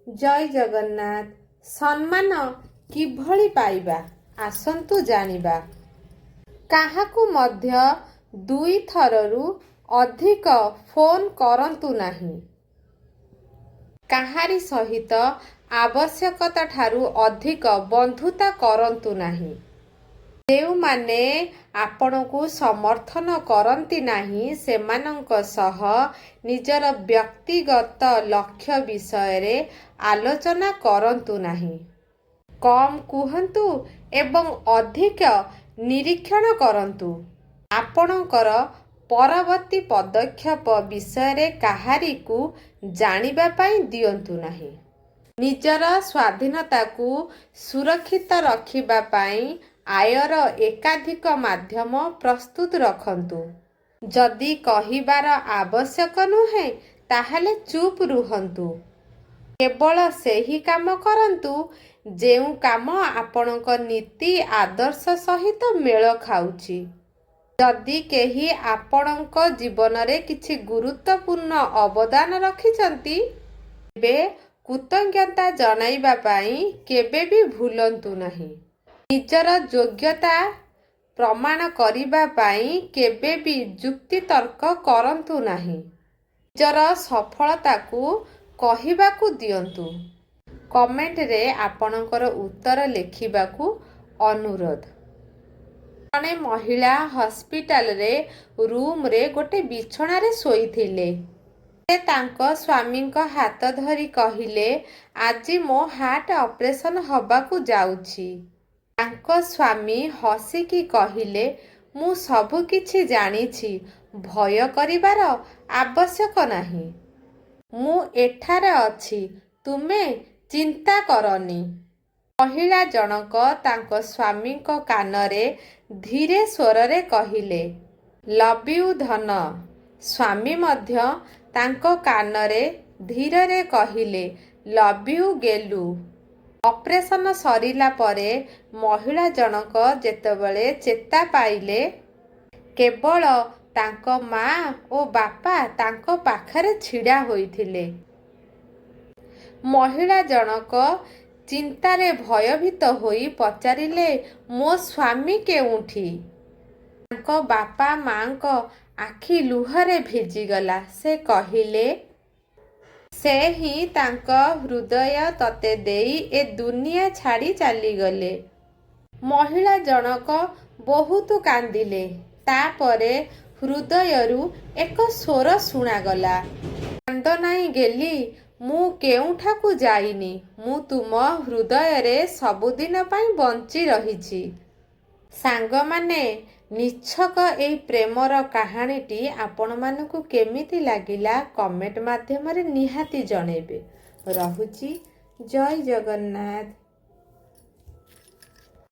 जय जगन्नाथ। सम्मान किभଳି पाइबा आसन्तु जानिबा। काहाकु मध्य 2 थररु अधिक फोन करन्तु नाही। काहारी सहित आवश्यकता ठारू अधिक बंधुता करन्तु नाही। ଯେଉଁମାନେ ଆପଣଙ୍କୁ ସମର୍ଥନ କରନ୍ତି ନାହିଁ ସେମାନଙ୍କ ସହ ନିଜର ବ୍ୟକ୍ତିଗତ ଲକ୍ଷ୍ୟ ବିଷୟରେ ଆଲୋଚନା କରନ୍ତୁ ନାହିଁ। କମ୍ କୁହନ୍ତୁ ଏବଂ ଅଧିକ ନିରୀକ୍ଷଣ କରନ୍ତୁ। ଆପଣଙ୍କର ପରବର୍ତ୍ତୀ ପଦକ୍ଷେପ ବିଷୟରେ କାହାରିକୁ ଜାଣିବା ପାଇଁ ଦିଅନ୍ତୁ ନାହିଁ। ନିଜର ସ୍ୱାଧୀନତାକୁ ସୁରକ୍ଷିତ ରଖିବା ପାଇଁ ଆୟର ଏକାଧିକ ମାଧ୍ୟମ ପ୍ରସ୍ତୁତ ରଖନ୍ତୁ। ଯଦି କହିବାର ଆବଶ୍ୟକ ନୁହେଁ ତାହେଲେ ଚୁପ୍ ରୁହନ୍ତୁ। କେବଳ ସେହି କାମ କରନ୍ତୁ ଯେଉଁ କାମ ଆପଣଙ୍କ ନୀତି ଆଦର୍ଶ ସହିତ ମେଳ ଖାଉଛି। ଯଦି କେହି ଆପଣଙ୍କ ଜୀବନରେ କିଛି ଗୁରୁତ୍ୱପୂର୍ଣ୍ଣ ଅବଦାନ ରଖିଛନ୍ତି ତେବେ କୃତଜ୍ଞତା ଜଣାଇବା ପାଇଁ କେବେ ବି ଭୁଲନ୍ତୁ ନାହିଁ। ନିଜର ଯୋଗ୍ୟତା ପ୍ରମାଣ କରିବା ପାଇଁ କେବେ ବି ଯୁକ୍ତିତର୍କ କରନ୍ତୁ ନାହିଁ। ନିଜର ସଫଳତାକୁ କହିବାକୁ ଦିଅନ୍ତୁ। କମେଣ୍ଟରେ ଆପଣଙ୍କର ଉତ୍ତର ଲେଖିବାକୁ ଅନୁରୋଧ। ଜଣେ ମହିଳା ହସ୍ପିଟାଲରେ ରୁମରେ ଗୋଟେ ବିଛଣାରେ ଶୋଇଥିଲେ। ସେ ତାଙ୍କ ସ୍ୱାମୀଙ୍କ ହାତ ଧରି କହିଲେ, ଆଜି ମୋ ହାର୍ଟ ଅପରେସନ ହେବାକୁ ଯାଉଛି। ତାଙ୍କ ସ୍ୱାମୀ ହସିକି କହିଲେ, ମୁଁ ସବୁ କିଛି ଜାଣିଛି, ଭୟ କରିବାର ଆବଶ୍ୟକ ନାହିଁ। ମୁଁ ଏଠାରେ ଅଛି, ତୁମେ ଚିନ୍ତା କରନି। ମହିଳା ଜଣକ ତାଙ୍କ ସ୍ୱାମୀଙ୍କ କାନରେ ଧୀରେ ସ୍ୱରରେ କହିଲେ, ଲଭ୍ ୟୁ ଧନ। ସ୍ୱାମୀ ମଧ୍ୟ ତାଙ୍କ କାନରେ ଧୀରରେ କହିଲେ, ଲଭ୍ ୟୁ ଗେଲୁ। ଅପରେସନ ସରିଲା ପରେ ମହିଳା ଜଣକ ଯେତେବେଳେ ଚେତା ପାଇଲେ କେବଳ ତାଙ୍କ ମା ଓ ବାପା ତାଙ୍କ ପାଖରେ ଛିଡ଼ା ହୋଇଥିଲେ। ମହିଳା ଜଣକ ଚିନ୍ତାରେ ଭୟଭୀତ ହୋଇ ପଚାରିଲେ, ମୋ ସ୍ୱାମୀ କେଉଁଠି? ତାଙ୍କ ବାପା ମାଙ୍କ ଆଖି ଲୁହରେ ଭିଜିଗଲା। ସେ କହିଲେ, ସେ ହିଁ ତାଙ୍କ ହୃଦୟ ତତେ ଦେଇ ଏ ଦୁନିଆ ଛାଡ଼ି ଚାଲିଗଲେ। ମହିଳା ଜଣକ ବହୁତ କାନ୍ଦିଲେ। ତାପରେ ହୃଦୟରୁ ଏକ ସ୍ୱର ଶୁଣାଗଲା, କାନ୍ଦ ନାହିଁ ଗେଲି, ମୁଁ କେଉଁଠାକୁ ଯାଇନି। ମୁଁ ତୁମ ହୃଦୟରେ ସବୁଦିନ ପାଇଁ ବଞ୍ଚି ରହିଛି। ସାଙ୍ଗମାନେ, ନିଚ୍ଛକ ଏହି ପ୍ରେମର କାହାଣୀଟି ଆପଣମାନଙ୍କୁ କେମିତି ଲାଗିଲା କମେଣ୍ଟ ମାଧ୍ୟମରେ ନିହାତି ଜଣେଇବେ। ରହୁଛି। ଜୟ ଜଗନ୍ନାଥ।